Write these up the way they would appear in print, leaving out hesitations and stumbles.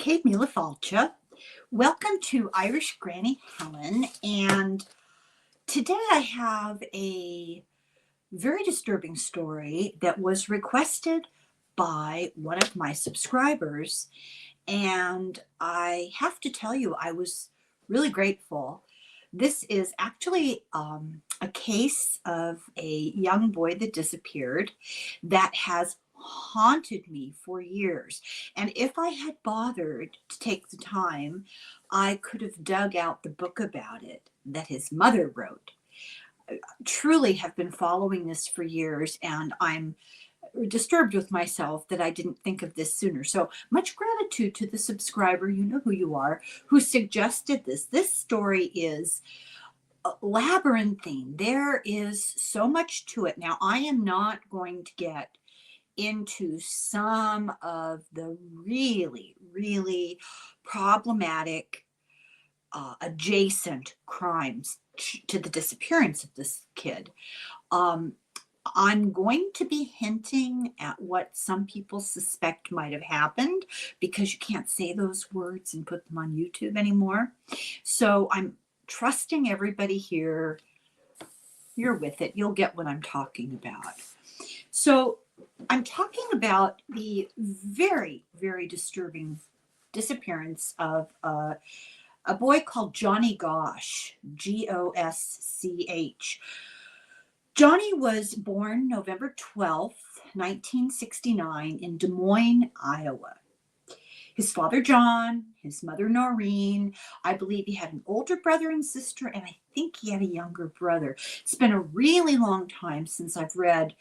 Kate Mila Falcha. Welcome to Irish Granny Helen. And today I have a very disturbing story that was requested by one of my subscribers. And I have to tell you, I was really grateful. This is actually a case of a young boy that disappeared that has haunted me for years. And if I had bothered to take the time, I could have dug out the book about it that his mother wrote. Truly have been following this for years, and I'm disturbed with myself that I didn't think of this sooner. So much gratitude to the subscriber, you know who you are, who suggested this. This story is labyrinthine. There is so much to it. Now, I am not going to get into some of the really problematic adjacent crimes to the disappearance of this kid. I'm going to be hinting at what some people suspect might have happened because you can't say those words and put them on YouTube anymore. So I'm trusting everybody here. You're with it. You'll get what I'm talking about. So I'm talking about the very disturbing disappearance of a boy called Johnny Gosch, Gosch. Johnny was born November 12th, 1969 in Des Moines, Iowa. His father, John, his mother, Noreen. I believe he had an older brother and sister, and I think he had a younger brother. It's been a really long time since I've read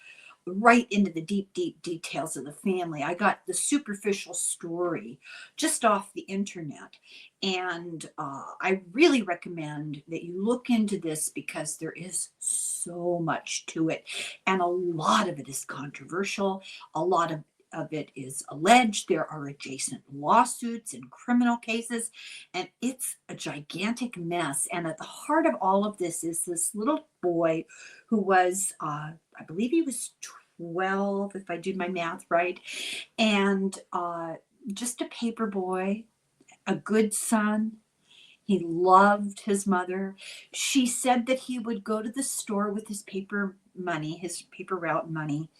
right into the deep details of the family. I got the superficial story just off the internet. And I really recommend that you look into this because there is so much to it. And a lot of it is controversial. A lot of it is alleged. There are adjacent lawsuits and criminal cases, and it's a gigantic mess. And at the heart of all of this is this little boy who was, I believe he was 12, if I do my math right, and just a paper boy, a good son. He loved his mother. She said that he would go to the store with his paper money, his paper route money,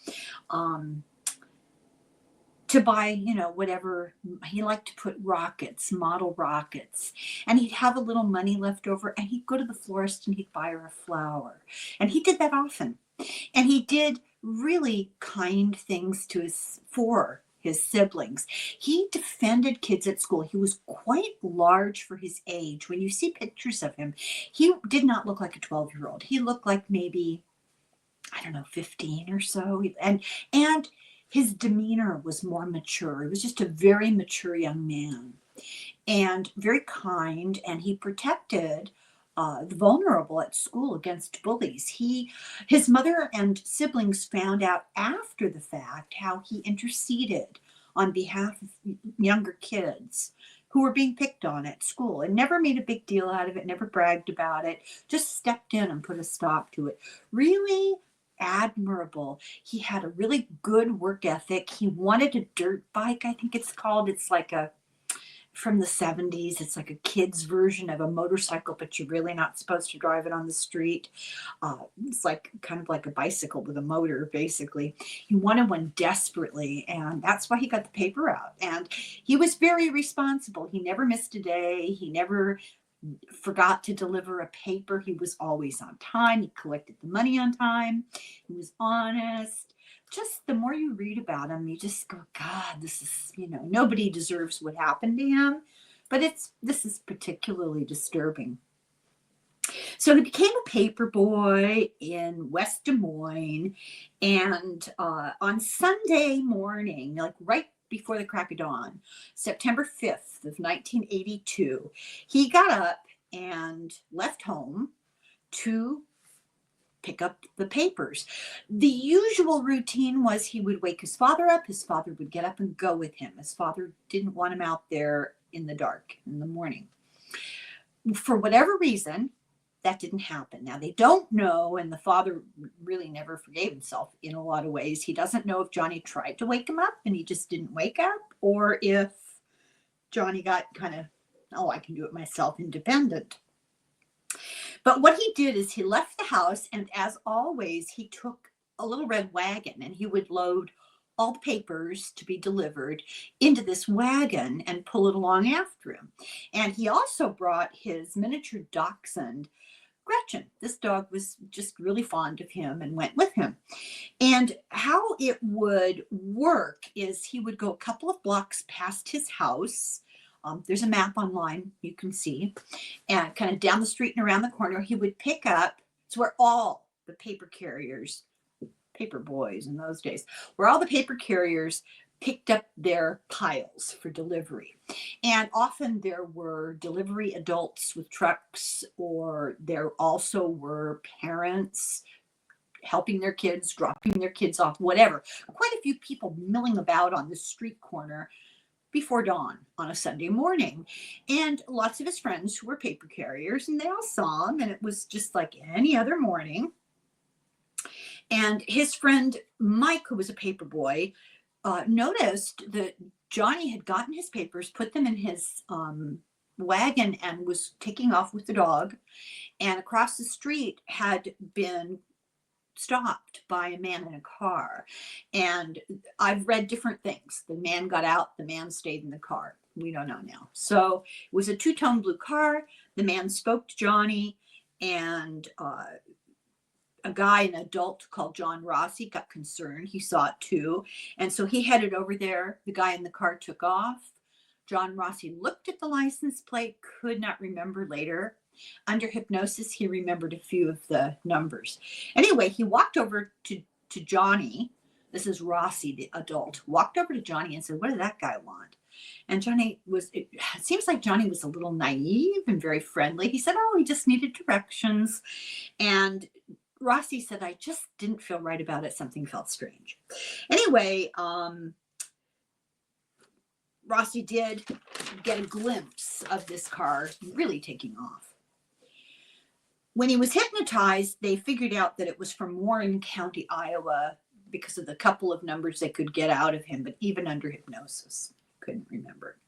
to buy, whatever. He liked to put rockets, model rockets, and he'd have a little money left over, and he'd go to the florist and he'd buy her a flower. And he did that often. And he did really kind things for his siblings. He defended kids at school. He was quite large for his age. When you see pictures of him, he did not look like a 12-year-old. He looked like maybe, I don't know, 15 or so. And his demeanor was more mature. He was just a very mature young man and very kind, and he protected the vulnerable at school against bullies. His mother and siblings found out after the fact how he interceded on behalf of younger kids who were being picked on at school and never made a big deal out of it, never bragged about it, just stepped in and put a stop to it. Really admirable. He had a really good work ethic. He wanted a dirt bike, I think it's called. It's like from the 70s. It's like a kid's version of a motorcycle, but you're really not supposed to drive it on the street. It's like kind of like a bicycle with a motor, basically. He wanted one desperately, and that's why he got the paper out. And he was very responsible. He never missed a day. He never forgot to deliver a paper. He was always on time. He collected the money on time. He was honest. Just the more you read about him, you just go, God, this is, nobody deserves what happened to him. But this is particularly disturbing. So he became a paper boy in West Des Moines. And on Sunday morning, like right before the crack of dawn, September 5th of 1982, he got up and left home to pick up the papers. The usual routine was he would wake his father up. His father would get up and go with him. His father didn't want him out there in the dark in the morning. For whatever reason, that didn't happen. Now, they don't know, and the father really never forgave himself in a lot of ways. He doesn't know if Johnny tried to wake him up and he just didn't wake up, or if Johnny got kind of, oh, I can do it myself, independent. But what he did is he left the house, and as always, he took a little red wagon and he would load all the papers to be delivered into this wagon and pull it along after him. And he also brought his miniature dachshund, Gretchen. This dog was just really fond of him and went with him. And how it would work is he would go a couple of blocks past his house. There's a map online you can see. And kind of down the street and around the corner, he would pick up, it's where all the paper carriers, paper boys in those days, where all the paper carriers picked up their piles for delivery. And often there were delivery adults with trucks, or there also were parents helping their kids, dropping their kids off, whatever. Quite a few people milling about on this street corner before dawn on a Sunday morning. And lots of his friends who were paper carriers, and they all saw him, and it was just like any other morning. And his friend Mike, who was a paper boy, noticed that Johnny had gotten his papers, put them in his wagon, and was taking off with the dog. And across the street had been stopped by a man in a car. And I've read different things. The man got out, the man stayed in the car. We don't know now. So it was a two-tone blue car. The man spoke to Johnny, and a guy, an adult called John Rossi, got concerned. He saw it too. And so he headed over there. The guy in the car took off. John Rossi looked at the license plate, could not remember later. Under hypnosis, he remembered a few of the numbers. Anyway, he walked over to Johnny. This is Rossi, the adult, walked over to Johnny and said, "What did that guy want?" And Johnny was, it seems like Johnny was a little naive and very friendly. He said, "Oh, he just needed directions." And Rossi said, "I just didn't feel right about it. Something felt strange." Anyway, Rossi did get a glimpse of this car really taking off. When he was hypnotized, they figured out that it was from Warren County, Iowa, because of the couple of numbers they could get out of him, but even under hypnosis, couldn't remember.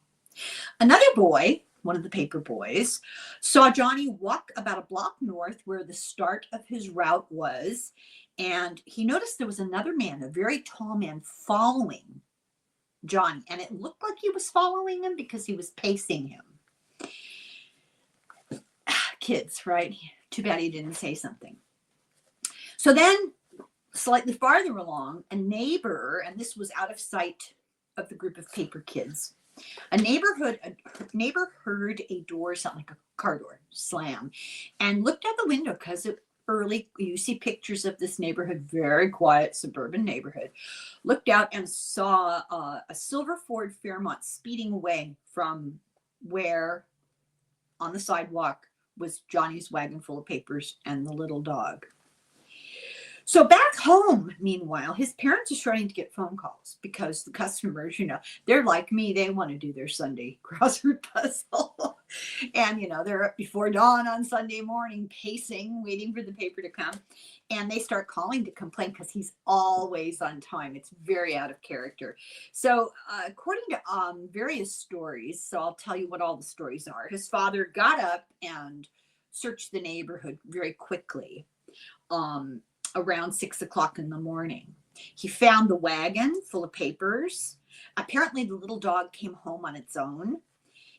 Another boy, one of the paper boys, saw Johnny walk about a block north where the start of his route was, and he noticed there was another man, a very tall man, following Johnny, and it looked like he was following him because he was pacing him. Kids, right? Too bad he didn't say something. So then, slightly farther along, a neighbor, and this was out of sight of the group of paper kids, a neighbor heard a door sound like a car door slam, and looked out the window because early, you see pictures of this neighborhood, very quiet suburban neighborhood, looked out and saw a silver Ford Fairmont speeding away from where on the sidewalk was Johnny's wagon full of papers and the little dog. So back home, meanwhile, his parents are starting to get phone calls because the customers, they're like me. They want to do their Sunday crossword puzzle. And, they're up before dawn on Sunday morning, pacing, waiting for the paper to come. And they start calling to complain because he's always on time. It's very out of character. So according to various stories, so I'll tell you what all the stories are. His father got up and searched the neighborhood very quickly. Around 6 o'clock in the morning. He found the wagon full of papers. Apparently the little dog came home on its own.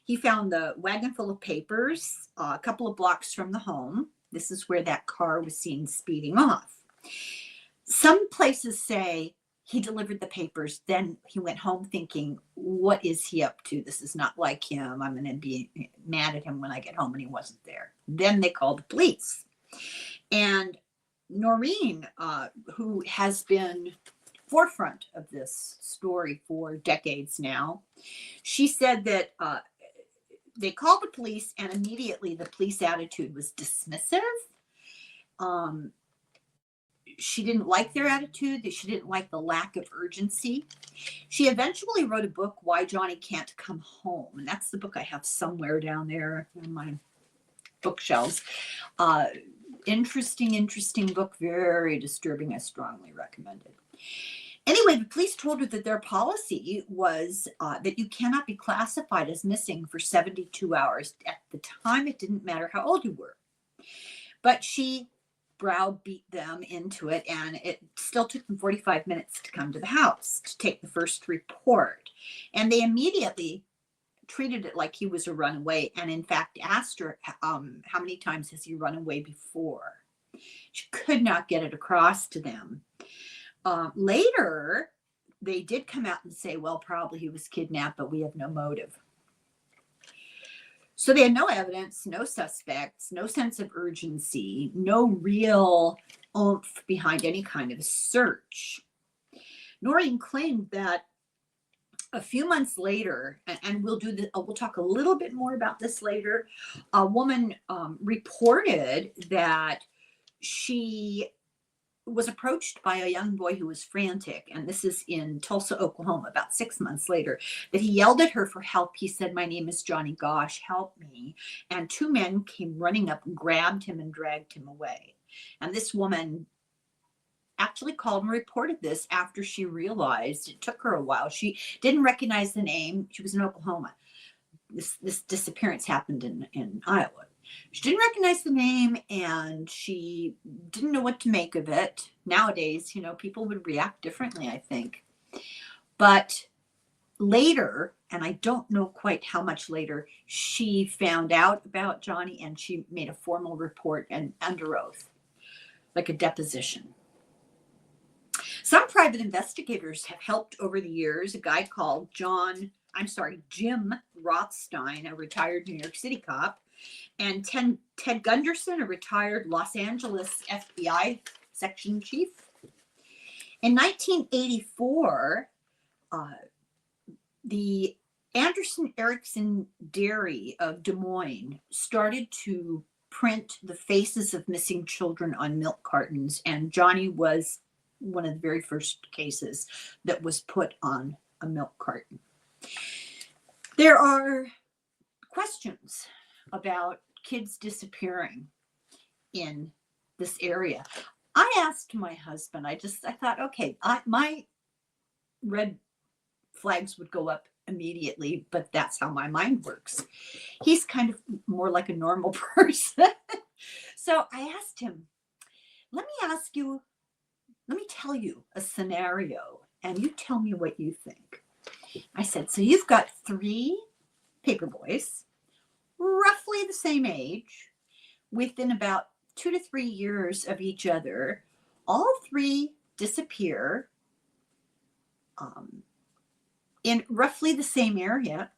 He found the wagon full of papers a couple of blocks from the home. This is where that car was seen speeding off. Some places say he delivered the papers, then he went home thinking, what is he up to? This is not like him. I'm going to be mad at him when I get home, and he wasn't there. Then they called the police. And Noreen, who has been forefront of this story for decades now, she said that they called the police, and immediately the police attitude was dismissive. She didn't like their attitude. She didn't like the lack of urgency. She eventually wrote a book, Why Johnny Can't Come Home. And that's the book I have somewhere down there on my bookshelves. Interesting book, very disturbing. I strongly recommend it. Anyway, the police told her that their policy was that you cannot be classified as missing for 72 hours. At the time, it didn't matter how old you were. But she browbeat them into it, and it still took them 45 minutes to come to the house to take the first report. And they immediately treated it like he was a runaway, and in fact asked her, how many times has he run away before? She could not get it across to them. Later, they did come out and say, well, probably he was kidnapped, but we have no motive. So they had no evidence, no suspects, no sense of urgency, no real oomph behind any kind of a search. Noreen claimed that a few months later, and we'll talk a little bit more about this later, a woman reported that she was approached by a young boy who was frantic, and this is in Tulsa, Oklahoma, about 6 months later, that he yelled at her for help. He said, "My name is Johnny Gosch, help me." And two men came running up and grabbed him and dragged him away. And this woman actually called and reported this after she realized, it took her a while. She didn't recognize the name. She was in Oklahoma. This disappearance happened in Iowa. She didn't recognize the name, and she didn't know what to make of it. Nowadays, people would react differently, I think. But later, and I don't know quite how much later, she found out about Johnny, and she made a formal report and under oath, like a deposition. Some private investigators have helped over the years. A guy called Jim Rothstein, a retired New York City cop, and Ted Gunderson, a retired Los Angeles FBI section chief. In 1984, the Anderson Erickson Dairy of Des Moines started to print the faces of missing children on milk cartons, and Johnny was one of the very first cases that was put on a milk carton. There are questions about kids disappearing in this area. I asked my husband, I thought, okay, my red flags would go up immediately, but that's how my mind works. He's kind of more like a normal person. So I asked him, let me tell you a scenario, and you tell me what you think. I said, so you've got 3 paper boys, roughly the same age, within about 2 to 3 years of each other. All 3 disappear in roughly the same area.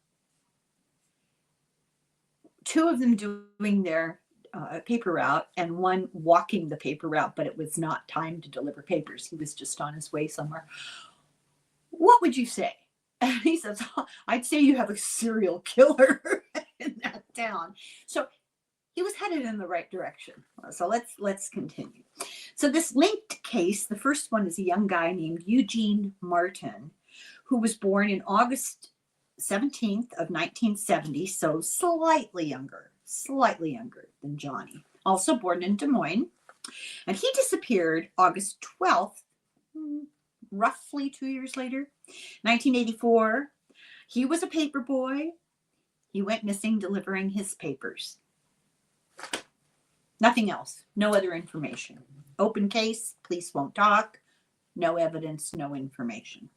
2 of them doing their paper route, and 1 walking the paper route, but it was not time to deliver papers. He was just on his way somewhere. What would you say? And he says, I'd say you have a serial killer in that town. So he was headed in the right direction. So let's continue. So this linked case, the first one is a young guy named Eugene Martin, who was born in August 17th of 1970, so slightly younger than Johnny. Also born in Des Moines. And he disappeared August 12th, roughly 2 years later, 1984. He was a paper boy. He went missing delivering his papers. Nothing else. No other information. Open case. Police won't talk. No evidence. No information.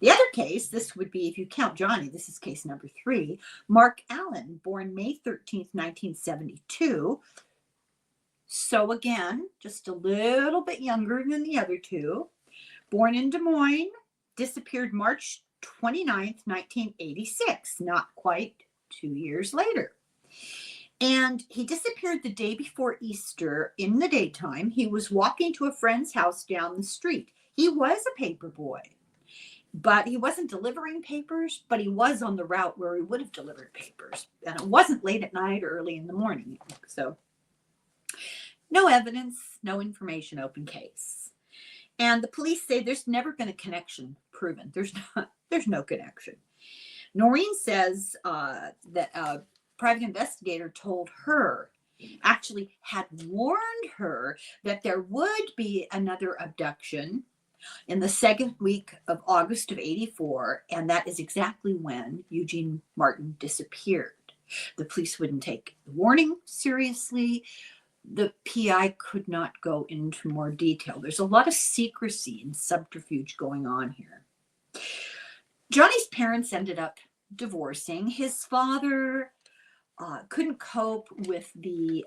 The other case, this would be, if you count Johnny, this is case number 3. Mark Allen, born May 13th, 1972. So again, just a little bit younger than the other 2. Born in Des Moines, disappeared March 29th, 1986, not quite 2 years later. And he disappeared the day before Easter in the daytime. He was walking to a friend's house down the street. He was a paper boy, but he wasn't delivering papers, but he was on the route where he would have delivered papers. And it wasn't late at night or early in the morning. So no evidence, no information, open case. And the police say there's never been a connection proven. There's no connection. Noreen says that a private investigator told her, actually had warned her, that there would be another abduction, in the second week of August of 84, and that is exactly when Eugene Martin disappeared. The police wouldn't take the warning seriously. The PI could not go into more detail. There's a lot of secrecy and subterfuge going on here. Johnny's parents ended up divorcing. His father couldn't cope with the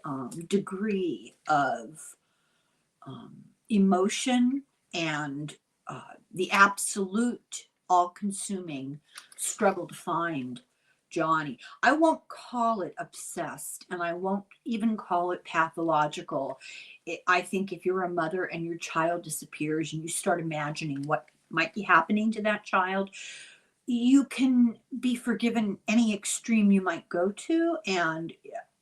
degree of emotion and the absolute all-consuming struggle to find Johhny. I won't call it obsessed, and I won't even call it pathological. I think if you're a mother and your child disappears and you start imagining what might be happening to that child, you can be forgiven any extreme you might go to, and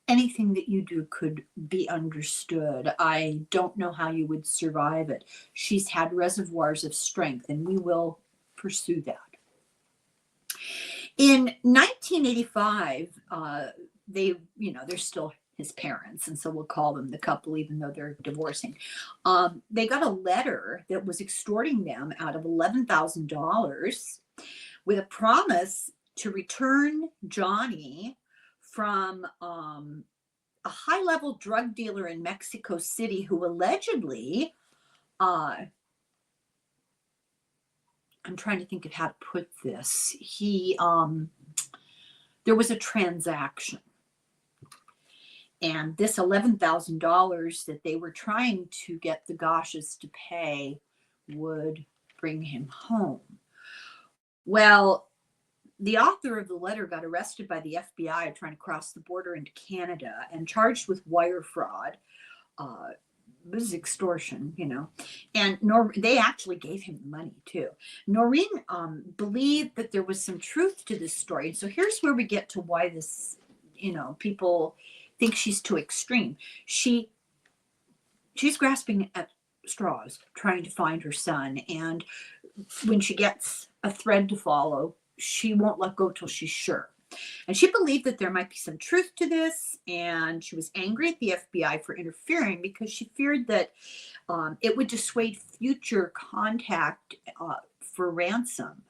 anything that you do could be understood. I don't know how you would survive it. She's had reservoirs of strength, and we will pursue that. In 1985, they're still his parents, and so we'll call them the couple, even though they're divorcing. They got a letter that was extorting them out of $11,000 with a promise to return Johhny from a high-level drug dealer in Mexico City who allegedly, I'm trying to think of how to put this. There was a transaction, and this $11,000 that they were trying to get the Gosches to pay would bring him home. Well, the author of the letter got arrested by the FBI trying to cross the border into Canada and charged with wire fraud. It was extortion, and they actually gave him the money too. Noreen believed that there was some truth to this story. And so here's where we get to why this, people think she's too extreme. She's grasping at straws, trying to find her son. And when she gets a thread to follow, she won't let go till she's sure. And she believed that there might be some truth to this, and she was angry at the FBI for interfering because she feared that it would dissuade future contact for ransom.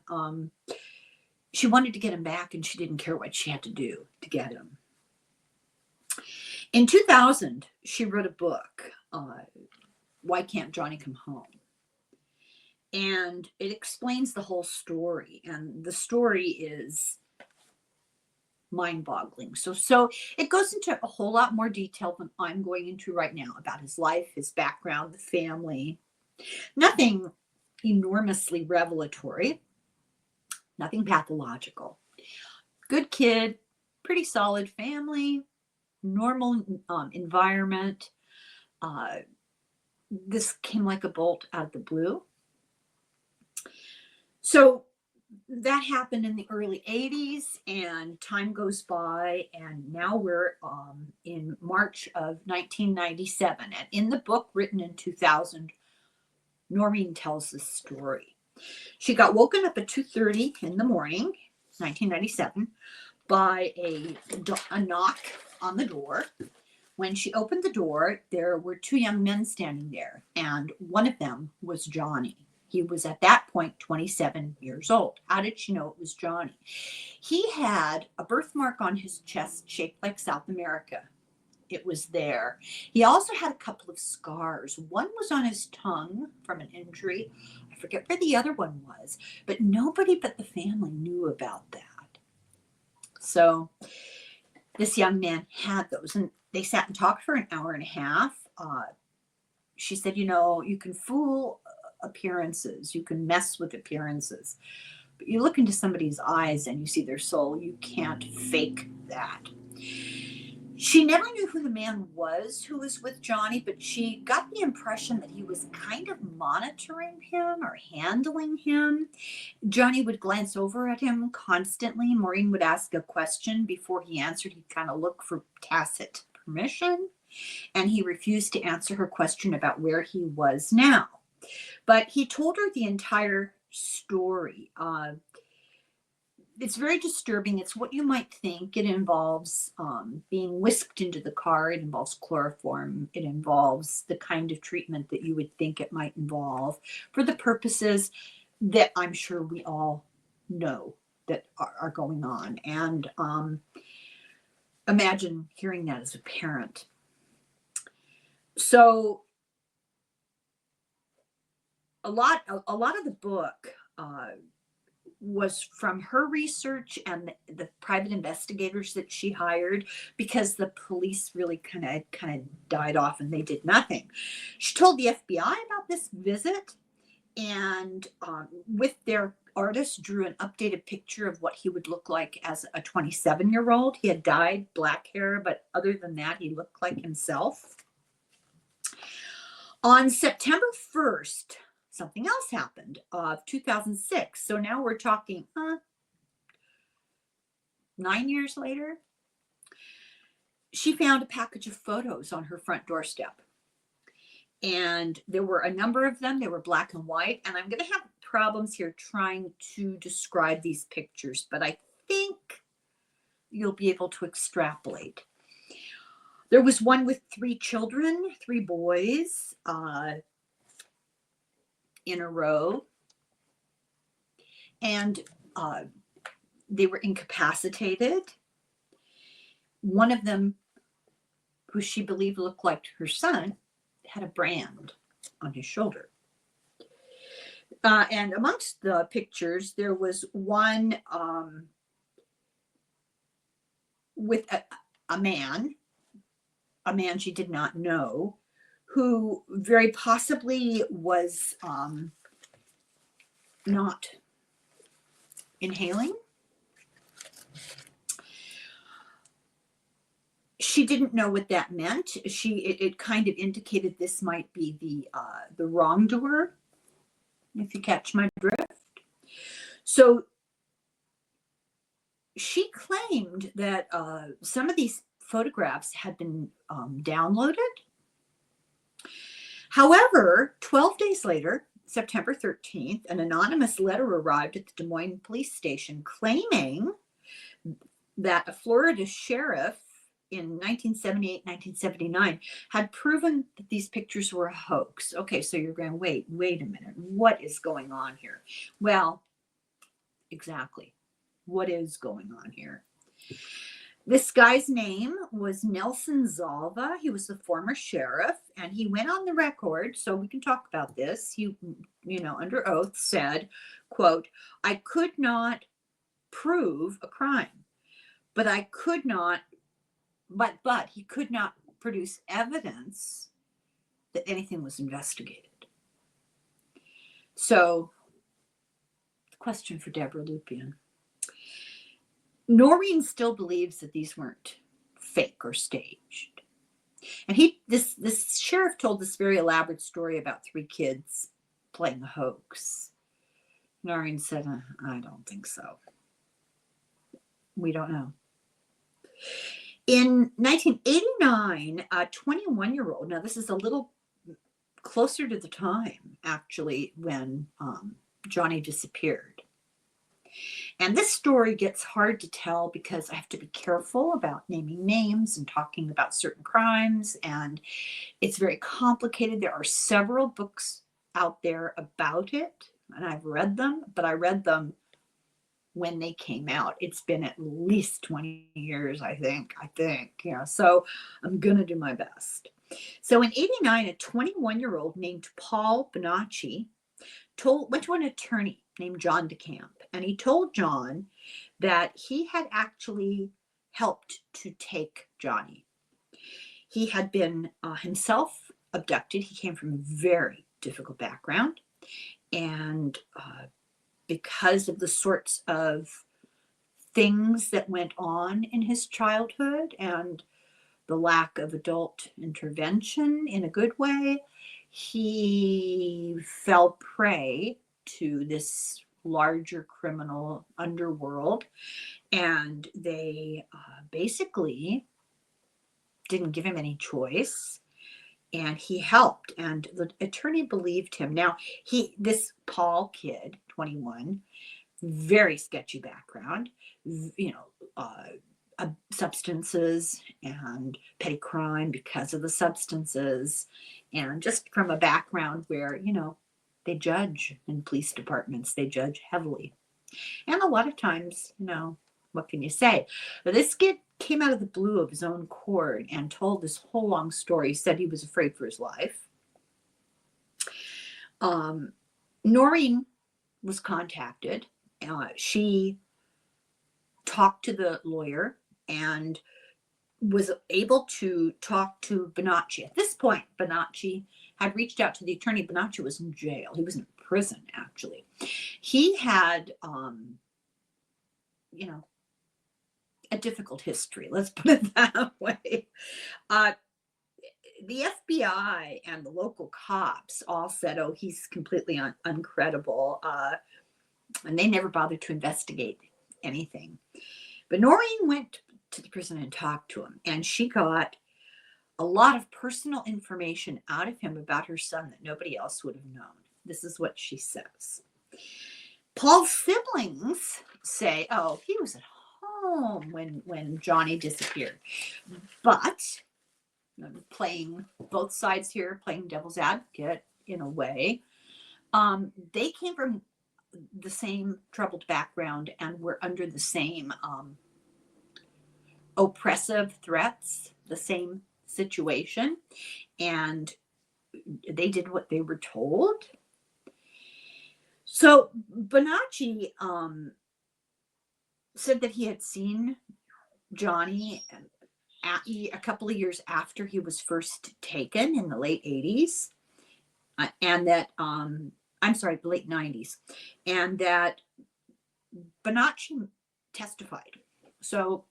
She wanted to get him back, and she didn't care what she had to do to get him. In 2000, she wrote a book, Why Can't Johhny Come Home? And it explains the whole story, and the story is mind-boggling. So it goes into a whole lot more detail than I'm going into right now about his life, his background, the family. Nothing enormously revelatory, nothing pathological. Good kid, pretty solid family, normal environment. This came like a bolt out of the blue. So that happened in the early 80s, and time goes by, and now we're in March of 1997. And in the book written in 2000, Noreen tells this story. She got woken up at 2:30 in the morning, 1997, by a knock on the door. When she opened the door, there were two young men standing there, and one of them was Johhny. He was at that point 27 years old. How did she know it was Johhny? He had a birthmark on his chest shaped like South America. It was there. He also had a couple of scars. One was on his tongue from an injury. I forget where the other one was, but nobody but the family knew about that. So this young man had those, and they sat and talked for an hour and a half. She said, you can fool appearances, you can mess with appearances, but you look into somebody's eyes and you see their soul. You can't fake that. She never knew who the man was who was with Johhny, but she got the impression that he was kind of monitoring him or handling him. Johhny would glance over at him constantly. Maureen would ask a question. Before he answered, he'd kind of look for tacit permission, and he refused to answer her question about where he was now. But he told her the entire story. it's very disturbing. It's what you might think. It involves being whisked into the car. It involves chloroform. It involves the kind of treatment that you would think it might involve for the purposes that I'm sure we all know that are going on. And imagine hearing that as a parent. So a lot of the book was from her research and the private investigators that she hired, because the police really kind of died off and they did nothing. She told the FBI about this visit, and with their artist drew an updated picture of what he would look like as a 27-year-old. He had dyed black hair, but other than that, he looked like himself. On September 1st, something else happened of 2006. So now we're talking 9 years later. She found a package of photos on her front doorstep. And there were a number of them. They were black and white. And I'm going to have problems here trying to describe these pictures, but I think you'll be able to extrapolate. There was one with 3 children, 3 boys, in a row, and they were incapacitated. One of them, who she believed looked like her son, had a brand on his shoulder. And amongst the pictures, there was one with a man she did not know, who very possibly was not inhaling. She didn't know what that meant. It kind of indicated this might be the wrongdoer, if you catch my drift. So she claimed that some of these photographs had been downloaded. However, 12 days later, September 13th, an anonymous letter arrived at the Des Moines police station claiming that a Florida sheriff in 1978, 1979 had proven that these pictures were a hoax. Okay, so you're going, wait a minute. What is going on here? Well, exactly. What is going on here? This guy's name was Nelson Zalva. He was the former sheriff, and he went on the record, so we can talk about this. He, under oath said, quote, "I could not prove a crime, but he could not produce evidence that anything was investigated." So, the question for Deborah Lupien. Noreen still believes that these weren't fake or staged. And this sheriff told this very elaborate story about 3 kids playing a hoax. Noreen said, I don't think so. We don't know. In 1989, a 21-year-old, now this is a little closer to the time, actually, when Johnny disappeared. And this story gets hard to tell because I have to be careful about naming names and talking about certain crimes, and it's very complicated. There are several books out there about it, and I've read them, but I read them when they came out. It's been at least 20 years, I think, so I'm going to do my best. So in 89, a 21-year-old named Paul Bonacci went to an attorney named John DeCamp, and he told John that he had actually helped to take Johnny. He had been himself abducted. He came from a very difficult background, and because of the sorts of things that went on in his childhood and the lack of adult intervention in a good way, he fell prey to this larger criminal underworld, and they basically didn't give him any choice, and he helped, and the attorney believed him. Now, this Paul kid, 21, very sketchy background, substances and petty crime because of the substances, and just from a background where, they judge in police departments, they judge heavily. And a lot of times, what can you say? But this kid came out of the blue of his own accord and told this whole long story. He said he was afraid for his life. Noreen was contacted. She talked to the lawyer and was able to talk to Bonacci. At this point, Bonacci had reached out to the attorney. Bonacci was in jail. He was in prison, actually. He had, a difficult history. Let's put it that way. The FBI and the local cops all said, oh, he's completely uncredible. And they never bothered to investigate anything. But Noreen went to the prison and talked to him, and she got a lot of personal information out of him about her son that nobody else would have known. This is what she says. Paul's siblings say, oh, he was at home when Johnny disappeared. But I'm playing both sides here, playing devil's advocate in a way. They came from the same troubled background and were under the same oppressive threats, the same situation, and they did what they were told. So Bonacci said that he had seen Johnny a couple of years after he was first taken in the late 80s, and that the late 90s, and that Bonacci testified. So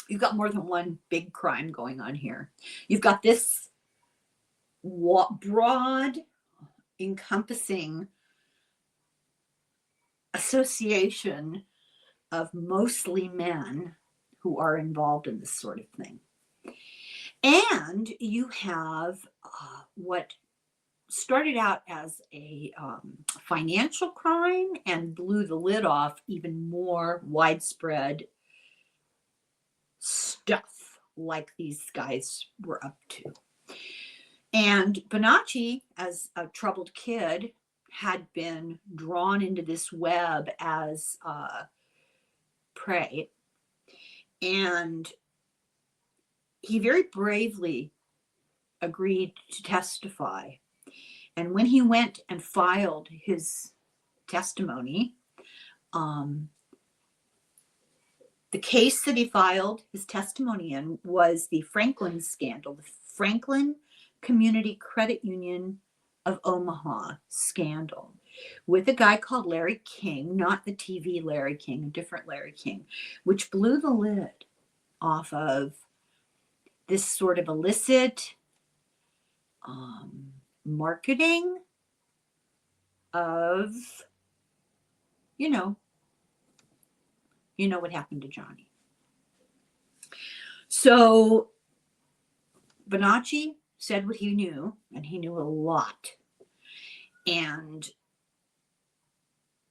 you've got more than one big crime going on here. You've got this broad, encompassing association of mostly men who are involved in this sort of thing. And you have what started out as a financial crime and blew the lid off even more widespread stuff like these guys were up to. And Bonacci, as a troubled kid, had been drawn into this web as prey. And he very bravely agreed to testify. And when he went and filed his testimony, the case that he filed his testimony in was the Franklin scandal, the Franklin Community Credit Union of Omaha scandal, with a guy called Larry King, not the TV Larry King, a different Larry King, which blew the lid off of this sort of illicit marketing of, what happened to Johnny. So Bonacci said what he knew, and he knew a lot. And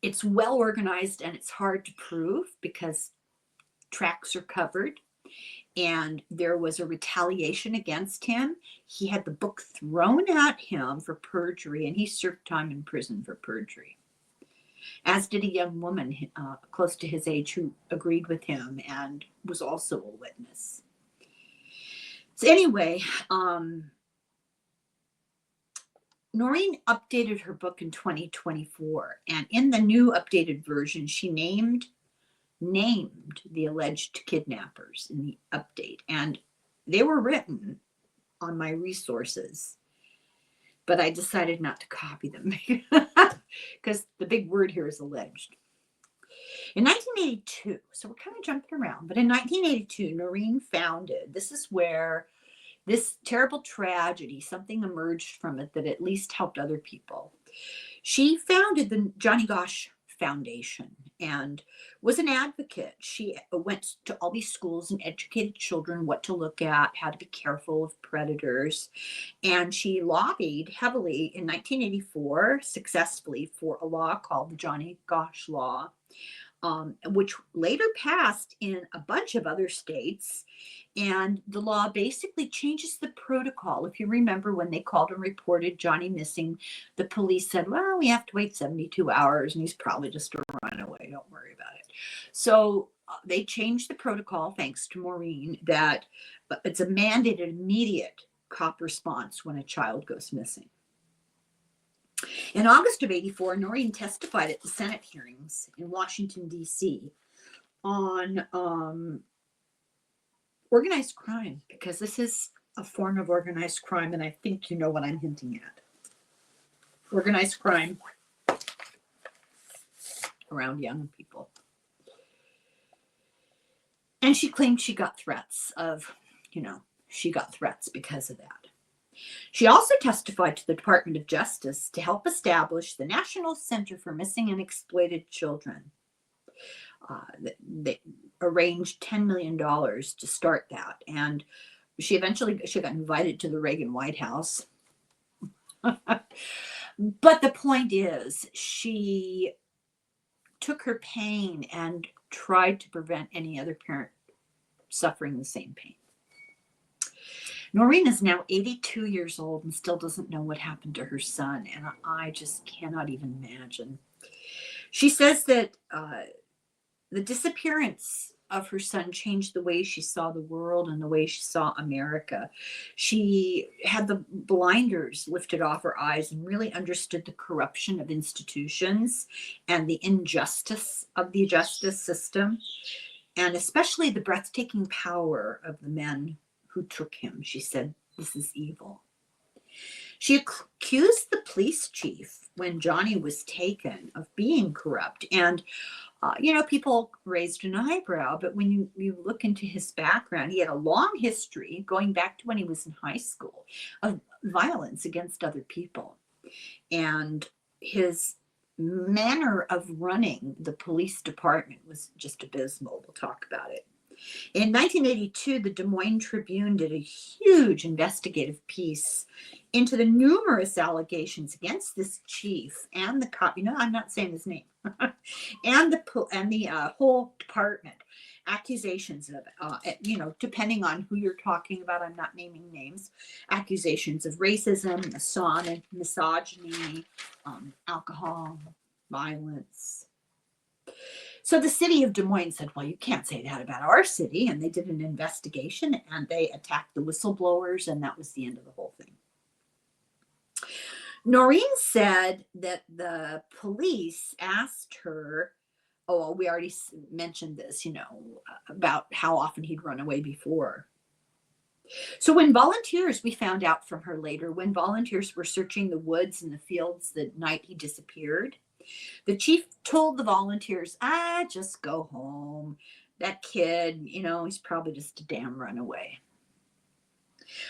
it's well organized and it's hard to prove because tracks are covered. And there was a retaliation against him. He had the book thrown at him for perjury, and he served time in prison for perjury. As did a young woman close to his age who agreed with him and was also a witness. So anyway, Noreen updated her book in 2024, and in the new updated version, she named the alleged kidnappers in the update, and they were written on my resources, but I decided not to copy them because the big word here is alleged. In 1982, so we're kind of jumping around, but in 1982, Noreen founded, this is where this terrible tragedy, something emerged from it that at least helped other people. She founded the Johnny Gosch Foundation and was an advocate. She went to all these schools and educated children what to look at, how to be careful of predators. And she lobbied heavily in 1984 successfully for a law called the Johnny Gosch law, which later passed in a bunch of other states. And the law basically changes the protocol. If you remember when they called and reported Johnny missing, the police said, well, we have to wait 72 hours and he's probably just a runaway. Don't worry about it. So they changed the protocol, thanks to Maureen, that it's a mandated immediate cop response when a child goes missing. In August of '84, Noreen testified at the Senate hearings in Washington, D.C. on organized crime, because this is a form of organized crime, and I think you know what I'm hinting at. Organized crime around young people. And she claimed she got threats of, she got threats because of that. She also testified to the Department of Justice to help establish the National Center for Missing and Exploited Children. They arranged $10 million to start that. And she got invited to the Reagan White House. But the point is, she took her pain and tried to prevent any other parent suffering the same pain. Noreen is now 82 years old and still doesn't know what happened to her son, and I just cannot even imagine. She says that the disappearance of her son changed the way she saw the world and the way she saw America. She had the blinders lifted off her eyes and really understood the corruption of institutions and the injustice of the justice system, and especially the breathtaking power of the men who took him. She said, this is evil. She accused the police chief when Johnny was taken of being corrupt. And, people raised an eyebrow, but when you look into his background, he had a long history going back to when he was in high school of violence against other people. And his manner of running the police department was just abysmal. We'll talk about it. In 1982, the Des Moines Tribune did a huge investigative piece into the numerous allegations against this chief and the cop. I'm not saying his name, and the whole department. Accusations of, depending on who you're talking about, I'm not naming names. Accusations of racism, misogyny, alcohol, violence. So the city of Des Moines said, well, you can't say that about our city. And they did an investigation and they attacked the whistleblowers, and that was the end of the whole thing. Noreen said that the police asked her, we already mentioned this, about how often he'd run away before. So we found out from her later, when volunteers were searching the woods and the fields the night he disappeared, the chief told the volunteers, just go home. That kid, he's probably just a damn runaway.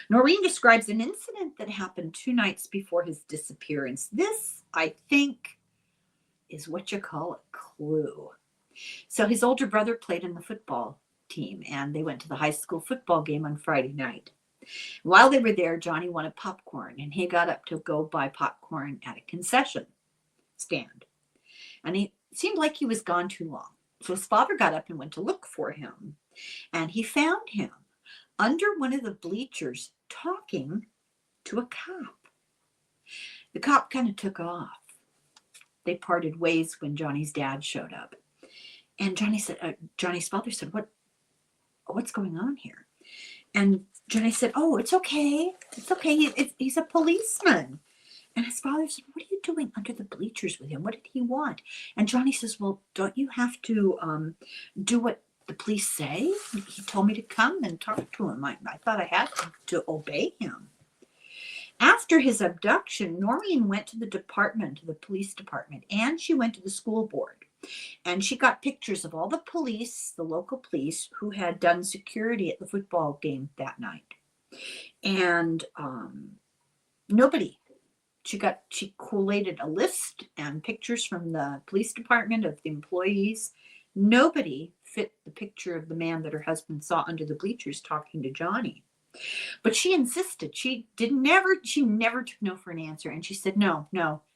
Noreen describes an incident that happened 2 nights before his disappearance. This, I think, is what you call a clue. So his older brother played in the football team, and they went to the high school football game on Friday night. While they were there, Johnny wanted popcorn, and he got up to go buy popcorn at a concession stand. And he seemed like he was gone too long. So his father got up and went to look for him. And he found him under one of the bleachers talking to a cop. The cop kind of took off. They parted ways when Johnny's dad showed up. And Johnny's father said, what's going on here? And Johnny said, it's okay. It's okay. He's a policeman. And his father said, what are you doing under the bleachers with him? What did he want? And Johnny says, well, don't you have to do what the police say? He told me to come and talk to him. I thought I had to obey him. After his abduction, Noreen went to the police department, and she went to the school board. And she got pictures of all the police, the local police, who had done security at the football game that night. And nobody She collated a list and pictures from the police department of the employees. Nobody fit the picture of the man that her husband saw under the bleachers talking to Johnny. But she insisted. She never took no for an answer. And she said, no,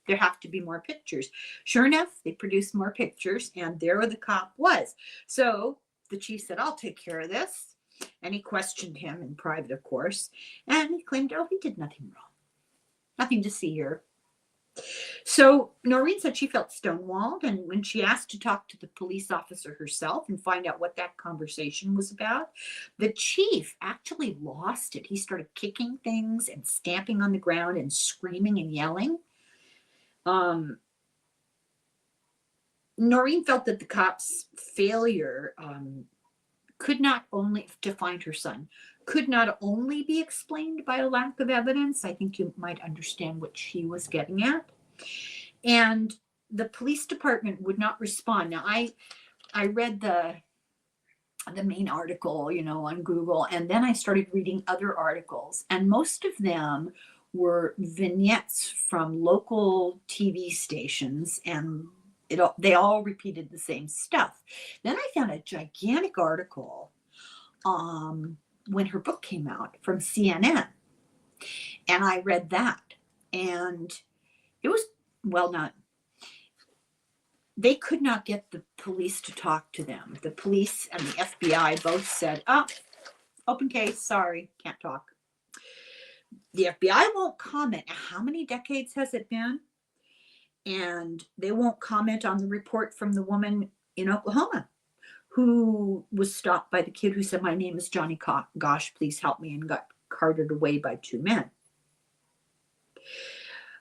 there have to be more pictures. Sure enough, they produced more pictures, and there the cop was. So the chief said, I'll take care of this. And he questioned him in private, of course. And he claimed, oh, he did nothing wrong. Nothing to see here. So Noreen said she felt stonewalled, and when she asked to talk to the police officer herself and find out what that conversation was about, the chief actually lost it. He started kicking things and stamping on the ground and screaming and yelling. Noreen felt that the cops' failure could not only to find her son could not only be explained by a lack of evidence. I think you might understand what she was getting at. And the police department would not respond. Now, I read the main article, on Google, and then I started reading other articles, and most of them were vignettes from local TV stations, and they all repeated the same stuff. Then I found a gigantic article when her book came out from CNN, and I read that, and it was well done. They could not get the police to talk to them. The police and the FBI both said, oh, open case, sorry, can't talk. The FBI won't comment. How many decades has it been? And they won't comment on the report from the woman in Oklahoma who was stopped by the kid who said, my name is Johnny Gosch, please help me, and got carted away by two men.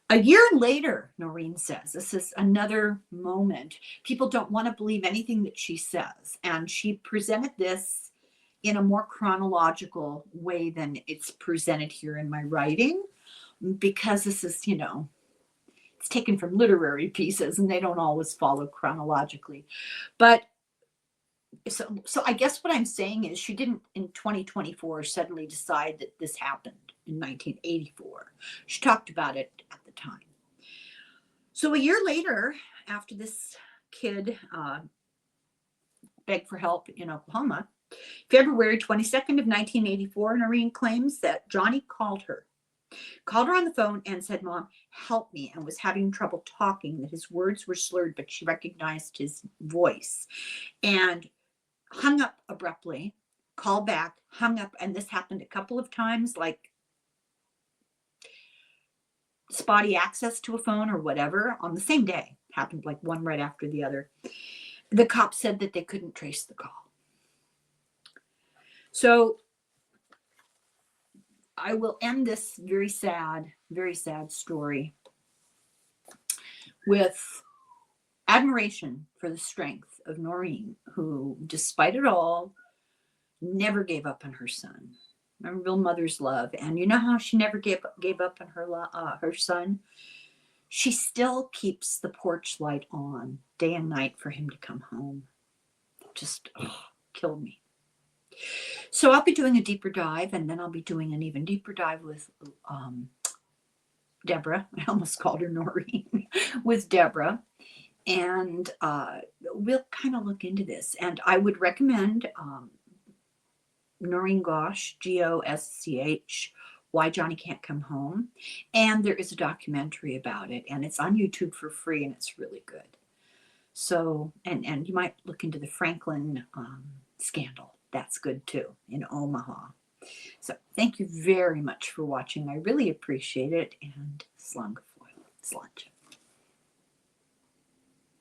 A year later, Noreen says, this is another moment. People don't want to believe anything that she says. And she presented this in a more chronological way than it's presented here in my writing, because this is, it's taken from literary pieces and they don't always follow chronologically. But so I guess what I'm saying is she didn't in 2024 suddenly decide that this happened in 1984. She talked about it at the time. So a year later, after this kid begged for help in Oklahoma, February 22nd of 1984, Noreen claims that Johnny called her on the phone and said, Mom, help me, and was having trouble talking, that his words were slurred, but she recognized his voice, and hung up abruptly, called back, hung up, and this happened a couple of times, like spotty access to a phone or whatever on the same day. Happened like one right after the other. The cops said that they couldn't trace the call. So I will end this very sad story with admiration for the strength of Noreen, who, despite it all, never gave up on her son. A real mother's love. And you know how she never gave up on her son? She still keeps the porch light on day and night for him to come home. Just killed me. So I'll be doing a deeper dive, and then I'll be doing an even deeper dive with Deborah. I almost called her Noreen. With Deborah. And we'll kind of look into this. And I would recommend Noreen Gosch, Gosch, Why Johnny Can't Come Home. And there is a documentary about it, and it's on YouTube for free, and it's really good. So, and you might look into the Franklin scandal. That's good too, in Omaha. So thank you very much for watching. I really appreciate it. And slán go fóill. Slán.